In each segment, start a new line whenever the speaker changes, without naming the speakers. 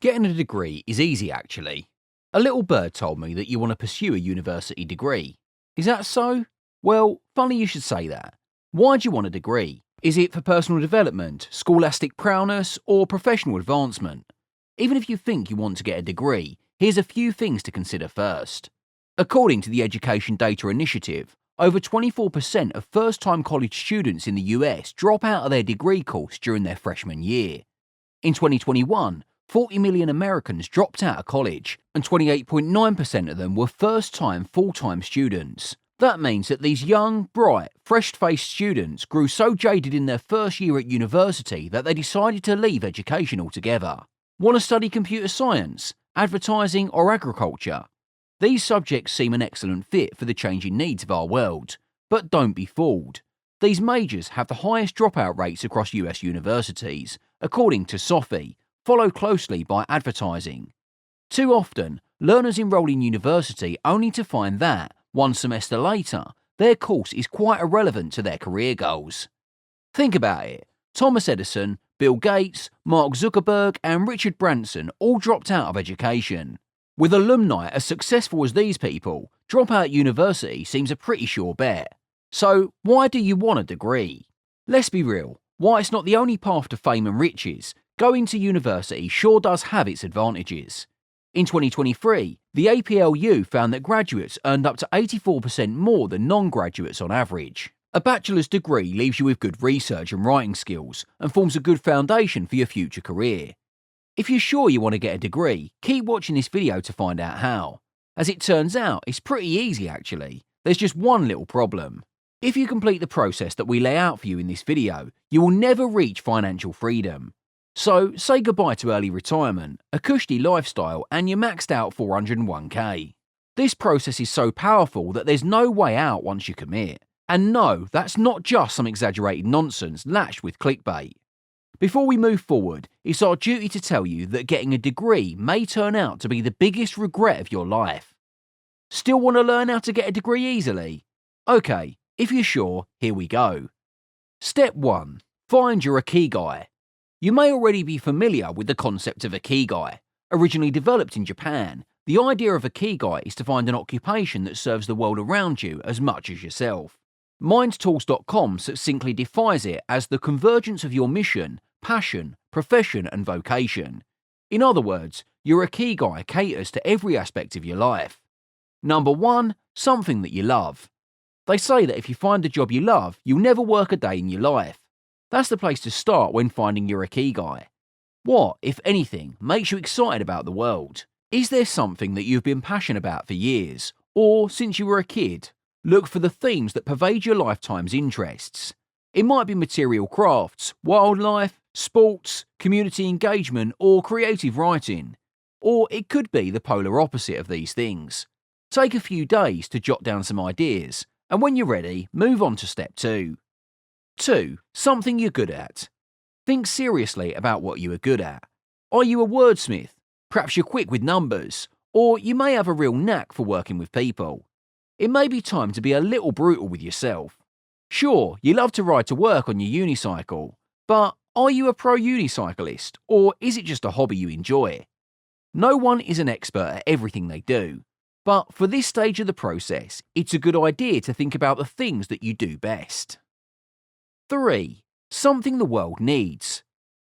Getting a degree is easy actually. A little bird told me that you want to pursue a university degree. Is that so? Well, funny you should say that. Why do you want a degree? Is it for personal development, scholastic prowess, or professional advancement? Even if you think you want to get a degree, here's a few things to consider first. According to the Education Data Initiative, over 24% of first-time college students in the US drop out of their degree course during their freshman year. In 2021, 40 million Americans dropped out of college, and 28.9% of them were first-time full-time students. That means that these young, bright, fresh-faced students grew so jaded in their first year at university that they decided to leave education altogether. Want to study computer science, advertising, or agriculture? These subjects seem an excellent fit for the changing needs of our world, but don't be fooled. These majors have the highest dropout rates across US universities, according to SOFI, followed closely by advertising. Too often, learners enroll in university only to find that, one semester later, their course is quite irrelevant to their career goals. Think about it. Thomas Edison, Bill Gates, Mark Zuckerberg, and Richard Branson all dropped out of education. With alumni as successful as these people, drop out university seems a pretty sure bet. So, why do you want a degree? Let's be real, while it's not the only path to fame and riches, going to university sure does have its advantages. In 2023, the APLU found that graduates earned up to 84% more than non-graduates on average. A bachelor's degree leaves you with good research and writing skills and forms a good foundation for your future career. If you're sure you want to get a degree, keep watching this video to find out how. As it turns out, it's pretty easy actually. There's just one little problem. If you complete the process that we lay out for you in this video, you will never reach financial freedom. So, say goodbye to early retirement, a cushy lifestyle, and your maxed out 401k. This process is so powerful that there's no way out once you commit. And no, that's not just some exaggerated nonsense lashed with clickbait. Before we move forward, it's our duty to tell you that getting a degree may turn out to be the biggest regret of your life. Still want to learn how to get a degree easily? Okay, if you're sure, here we go. Step 1. Find your Ikigai. You may already be familiar with the concept of Ikigai. Originally developed in Japan, the idea of Ikigai is to find an occupation that serves the world around you as much as yourself. MindTools.com succinctly defines it as the convergence of your mission, passion, profession, and vocation. In other words, your Ikigai caters to every aspect of your life. Number 1. Something that you love. They say that if you find a job you love, you'll never work a day in your life. That's the place to start when finding your Ikigai. What, if anything, makes you excited about the world? Is there something that you've been passionate about for years, or since you were a kid? Look for the themes that pervade your lifetime's interests. It might be material crafts, wildlife, sports, community engagement, or creative writing. Or it could be the polar opposite of these things. Take a few days to jot down some ideas, and when you're ready, move on to step 2. 2. Something you're good at. Think seriously about what you are good at. Are you a wordsmith? Perhaps you're quick with numbers, or you may have a real knack for working with people. It may be time to be a little brutal with yourself. Sure, you love to ride to work on your unicycle, but are you a pro unicyclist, or is it just a hobby you enjoy? No one is an expert at everything they do, but for this stage of the process, it's a good idea to think about the things that you do best. 3. Something the world needs.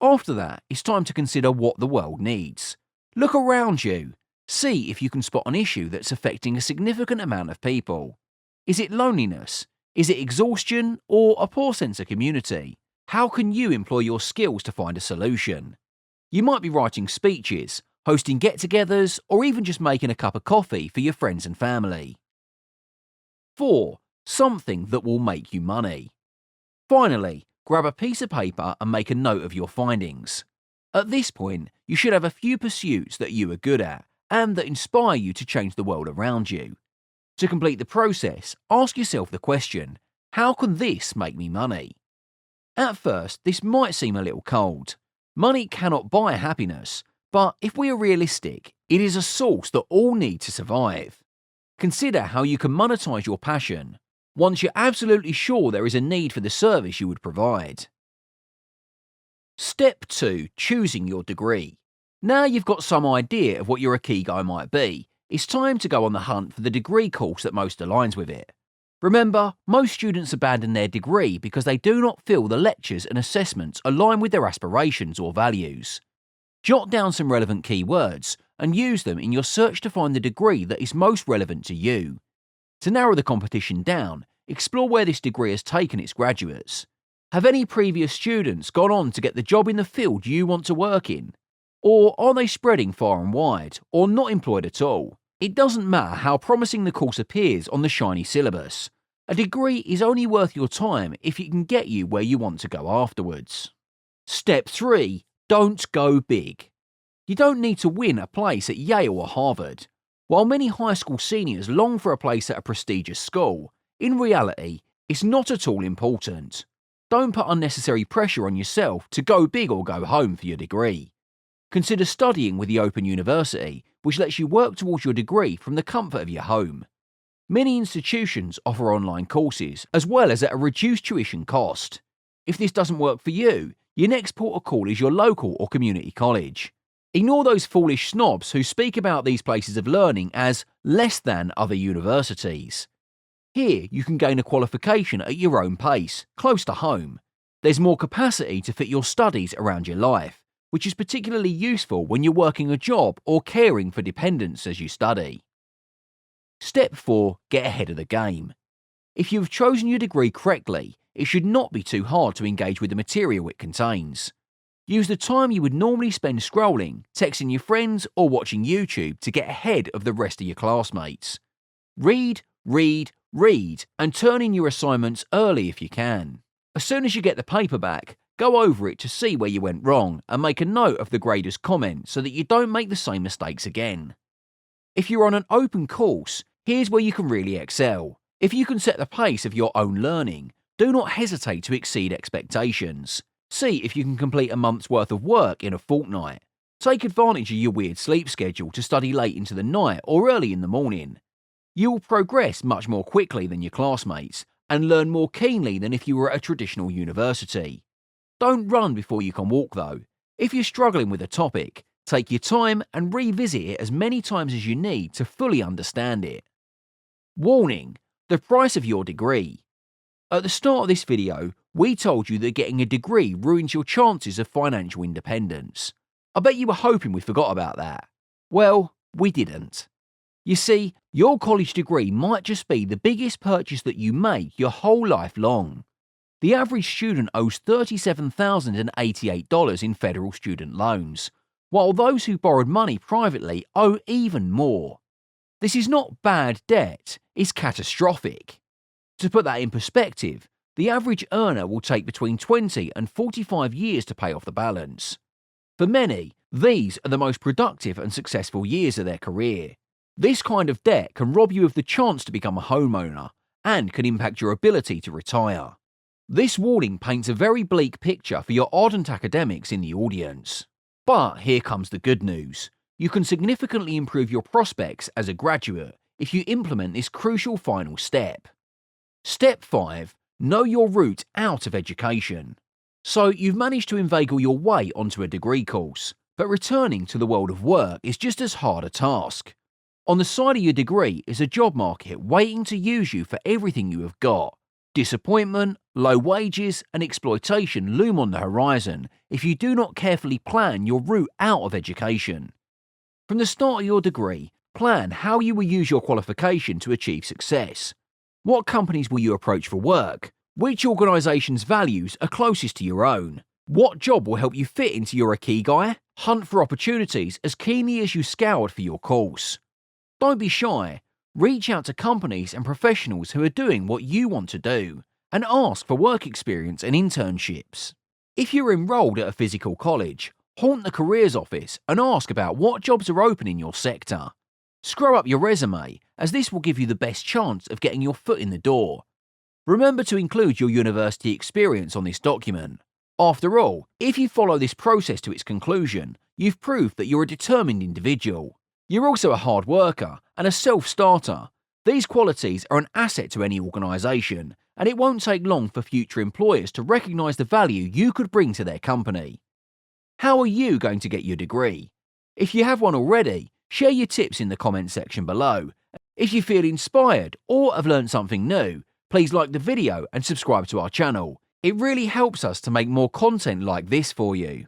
After that, it's time to consider what the world needs. Look around you. See if you can spot an issue that's affecting a significant amount of people. Is it loneliness? Is it exhaustion? Or a poor sense of community? How can you employ your skills to find a solution? You might be writing speeches, hosting get-togethers, or even just making a cup of coffee for your friends and family. 4. Something that will make you money. Finally, grab a piece of paper and make a note of your findings. At this point, you should have a few pursuits that you are good at and that inspire you to change the world around you. To complete the process, ask yourself the question, how can this make me money? At first, this might seem a little cold. Money cannot buy happiness, but if we are realistic, it is a source that all need to survive. Consider how you can monetize your passion, once you're absolutely sure there is a need for the service you would provide. Step 2. Choosing your degree. Now you've got some idea of what your Ikigai might be, it's time to go on the hunt for the degree course that most aligns with it. Remember, most students abandon their degree because they do not feel the lectures and assessments align with their aspirations or values. Jot down some relevant keywords and use them in your search to find the degree that is most relevant to you. To narrow the competition down, explore where this degree has taken its graduates. Have any previous students gone on to get the job in the field you want to work in? Or are they spreading far and wide, or not employed at all? It doesn't matter how promising the course appears on the shiny syllabus. A degree is only worth your time if it can get you where you want to go afterwards. Step 3. Don't go big. You don't need to win a place at Yale or Harvard. While many high school seniors long for a place at a prestigious school, in reality, it's not at all important. Don't put unnecessary pressure on yourself to go big or go home for your degree. Consider studying with the Open University, which lets you work towards your degree from the comfort of your home. Many institutions offer online courses, as well as at a reduced tuition cost. If this doesn't work for you, your next port of call is your local or community college. Ignore those foolish snobs who speak about these places of learning as less than other universities. Here, you can gain a qualification at your own pace, close to home. There's more capacity to fit your studies around your life, which is particularly useful when you're working a job or caring for dependents as you study. Step 4. Get ahead of the game. If you have chosen your degree correctly, it should not be too hard to engage with the material it contains. Use the time you would normally spend scrolling, texting your friends, or watching YouTube to get ahead of the rest of your classmates. Read, and turn in your assignments early if you can. As soon as you get the paper back, go over it to see where you went wrong and make a note of the grader's comment so that you don't make the same mistakes again. If you're on an open course, here's where you can really excel. If you can set the pace of your own learning, do not hesitate to exceed expectations. See if you can complete a month's worth of work in a fortnight. Take advantage of your weird sleep schedule to study late into the night or early in the morning. You will progress much more quickly than your classmates and learn more keenly than if you were at a traditional university. Don't run before you can walk though. If you're struggling with a topic, take your time and revisit it as many times as you need to fully understand it. Warning: the price of your degree. At the start of this video, we told you that getting a degree ruins your chances of financial independence. I bet you were hoping we forgot about that. Well, we didn't. You see, your college degree might just be the biggest purchase that you make your whole life long. The average student owes $37,088 in federal student loans, while those who borrowed money privately owe even more. This is not bad debt, it's catastrophic. To put that in perspective, the average earner will take between 20 and 45 years to pay off the balance. For many, these are the most productive and successful years of their career. This kind of debt can rob you of the chance to become a homeowner and can impact your ability to retire. This warning paints a very bleak picture for your ardent academics in the audience. But here comes the good news. You can significantly improve your prospects as a graduate if you implement this crucial final step. Step 5. Know your route out of education. So you've managed to inveigle your way onto a degree course, but returning to the world of work is just as hard a task. On the side of your degree is a job market waiting to use you for everything you have got. Disappointment, low wages, and exploitation loom on the horizon if you do not carefully plan your route out of education. From the start of your degree, plan how you will use your qualification to achieve success. What companies will you approach for work? Which organisation's values are closest to your own? What job will help you fit into your Ikigai? Hunt for opportunities as keenly as you scoured for your course. Don't be shy. Reach out to companies and professionals who are doing what you want to do, and ask for work experience and internships. If you're enrolled at a physical college, haunt the careers office and ask about what jobs are open in your sector. Screw up your resume, as this will give you the best chance of getting your foot in the door. Remember to include your university experience on this document. After all, if you follow this process to its conclusion, you've proved that you're a determined individual. You're also a hard worker and a self-starter. These qualities are an asset to any organisation, and it won't take long for future employers to recognise the value you could bring to their company. How are you going to get your degree? If you have one already, share your tips in the comment section below. If you feel inspired or have learned something new, please like the video and subscribe to our channel. It really helps us to make more content like this for you.